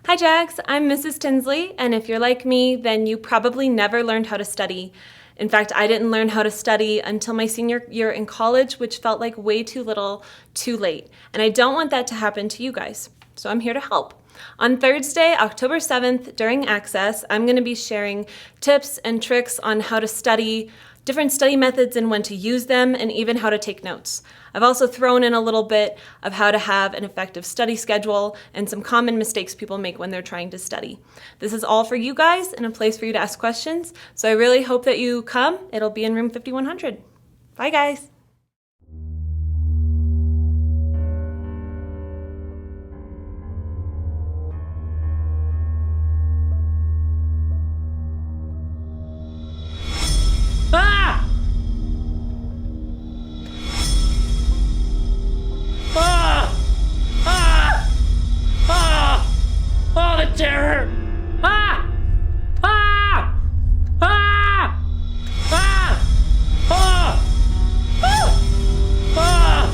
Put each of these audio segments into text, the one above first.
Hi Jax, I'm Mrs. Tinsley, and if you're like me, then you probably never learned how to study. In fact, I didn't learn how to study until my senior year in college, which felt like way too little, too late. And I don't want that to happen to you guys, so I'm here to help. On Thursday, October 7th, during Access, I'm going to be sharing tips and tricks on how to study, different study methods and when to use them, and even how to take notes. I've also thrown in a little bit of how to have an effective study schedule and some common mistakes people make when they're trying to study. This is all for you guys and a place for you to ask questions, so I really hope that you come. It'll be in room 5100. Bye, guys. Ah! Ah! Ah! Ah! Oh, the terror! Ah! Ah! Ah! Ah! Ah! Ah! Ah!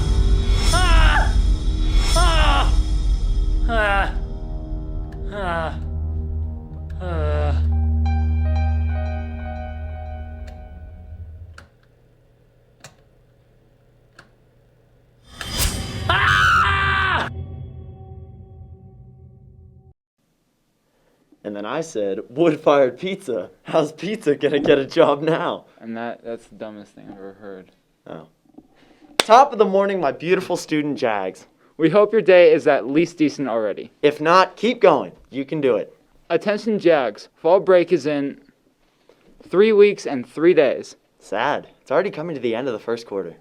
Ah! Ah! Ah! Ah! And then I said, wood-fired pizza. How's pizza gonna get a job now? And that's the dumbest thing I've ever heard. Oh. Top of the morning, my beautiful student Jags. We hope your day is at least decent already. If not, keep going. You can do it. Attention Jags, fall break is in 3 weeks and 3 days. Sad. It's already coming to the end of the first quarter.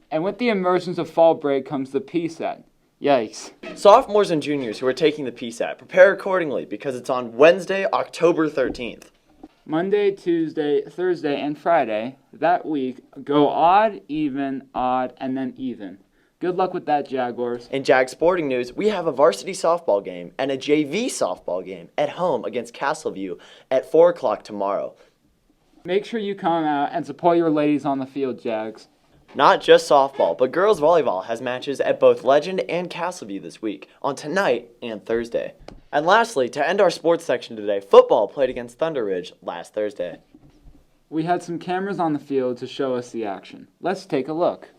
And with the emergence of fall break comes the PSAT. Yikes. Sophomores and juniors who are taking the PSAT, prepare accordingly because it's on Wednesday, October 13th. Monday, Tuesday, Thursday, and Friday, that week, go odd, and then even. Good luck with that, Jaguars. In Jag sporting news, we have a varsity softball game and a JV softball game at home against Castleview at 4 o'clock tomorrow. Make sure you come out and support your ladies on the field, Jags. Not just softball, but girls volleyball has matches at both Legend and Castleview this week, on tonight and Thursday. And lastly, to end our sports section today, football played against Thunder Ridge last Thursday. We had some cameras on the field to show us the action. Let's take a look.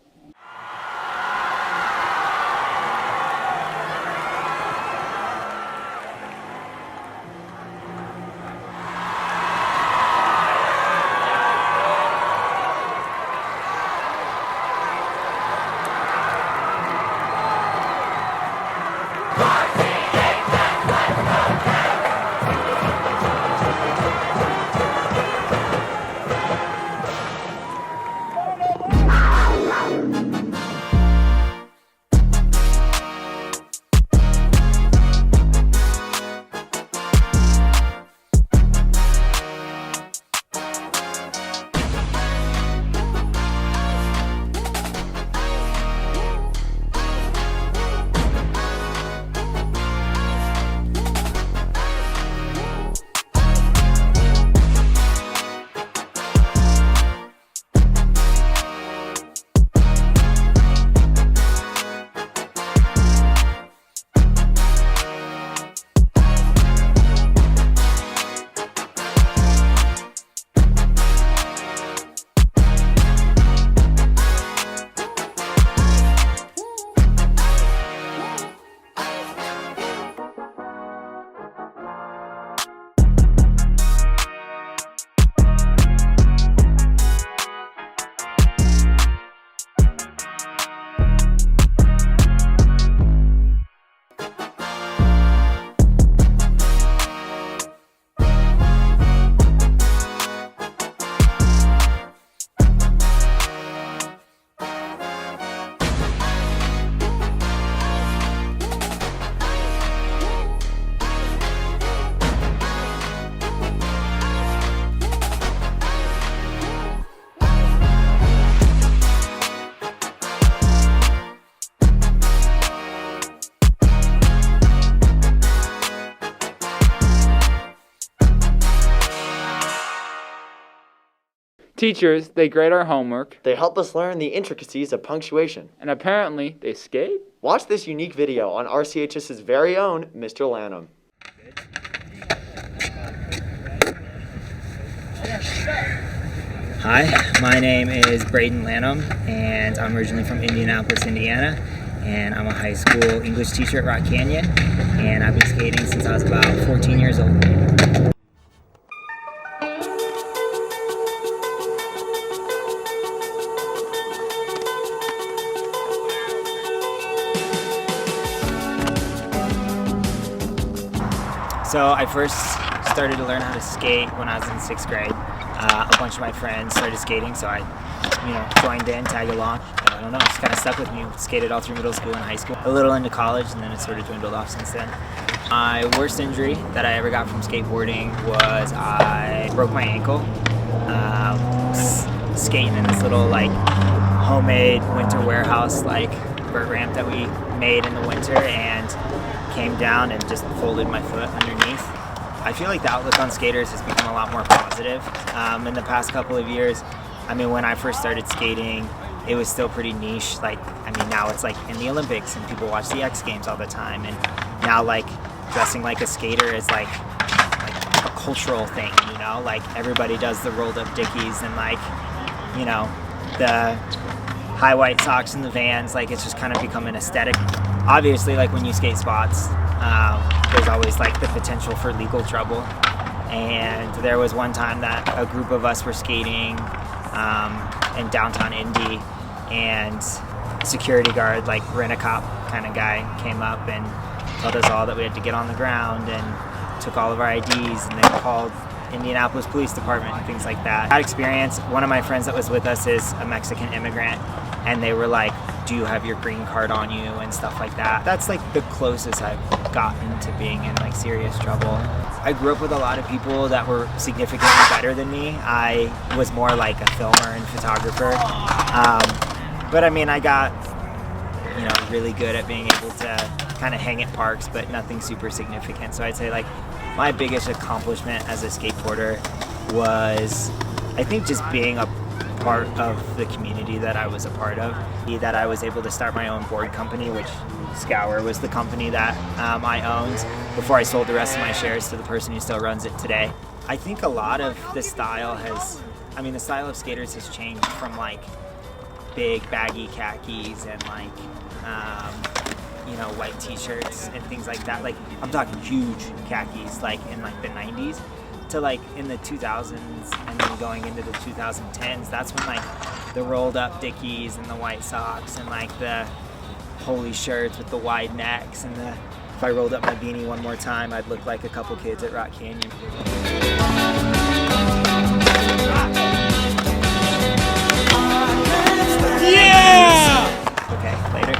Teachers, they grade our homework. They help us learn the intricacies of punctuation. And apparently, they skate? Watch this unique video on RCHS's very own Mr. Lanham. Hi, my name is Braden Lanham, and I'm originally from Indianapolis, Indiana, and I'm a high school English teacher at Rock Canyon, and I've been skating since I was about 14 years old. So I first started to learn how to skate when I was in 6th grade. A bunch of my friends started skating, so I, joined in, tagged along. I don't know, it just kind of stuck with me. Skated all through middle school and high school. A little into college, and then it sort of dwindled off since then. My worst injury that I ever got from skateboarding was I broke my ankle. Skating in this little homemade winter warehouse vert ramp that we made in the winter, and came down and just folded my foot underneath. I feel like the outlook on skaters has become a lot more positive in the past couple of years. When I first started skating, it was still pretty niche. Now it's in the Olympics and people watch the X Games all the time. And now dressing like a skater is like a cultural thing, everybody does the rolled up dickies and the high white socks and the Vans. It's just kind of become an aesthetic. Obviously, when you skate spots, there's always the potential for legal trouble. And there was one time that a group of us were skating in downtown Indy, and a security guard, rent-a-cop kind of guy, came up and told us all that we had to get on the ground, and took all of our IDs, and then called Indianapolis Police Department and things like that. That experience, one of my friends that was with us is a Mexican immigrant, and they were like, do you have your green card on you, and stuff like that. That's the closest I've gotten to being in serious trouble. I grew up with a lot of people that were significantly better than me. I was more like a filmer and photographer. But I got really good at being able to kind of hang at parks, but nothing super significant. So I'd say my biggest accomplishment as a skateboarder was, I think, just being a part of the community that I was a part of. That I was able to start my own board company, which Scour was the company that I owned before I sold the rest of my shares to the person who still runs it today. I think a lot of the style the style of skaters has changed from big baggy khakis and white t-shirts and things like that. I'm talking huge khakis in the 90s to in the 2000s, and then going into the 2010s. That's when the rolled up dickies and the white socks and the holy shirts with the wide necks, and if I rolled up my beanie one more time, I'd look like a couple kids at Rock Canyon. Yeah! Okay, later.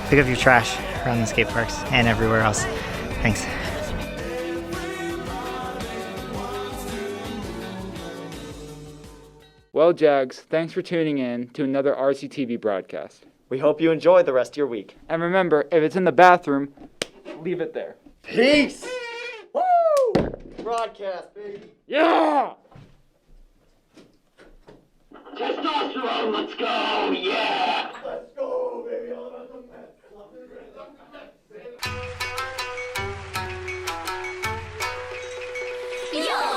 Pick up your trash around the skate parks and everywhere else. Thanks. Well, Jags, thanks for tuning in to another RCTV broadcast. We hope you enjoy the rest of your week. And remember, if it's in the bathroom, leave it there. Peace! Woo! Broadcast, baby. Yeah! Testosterone, let's go, yeah! Let's go, baby. All about the Mets. Yo!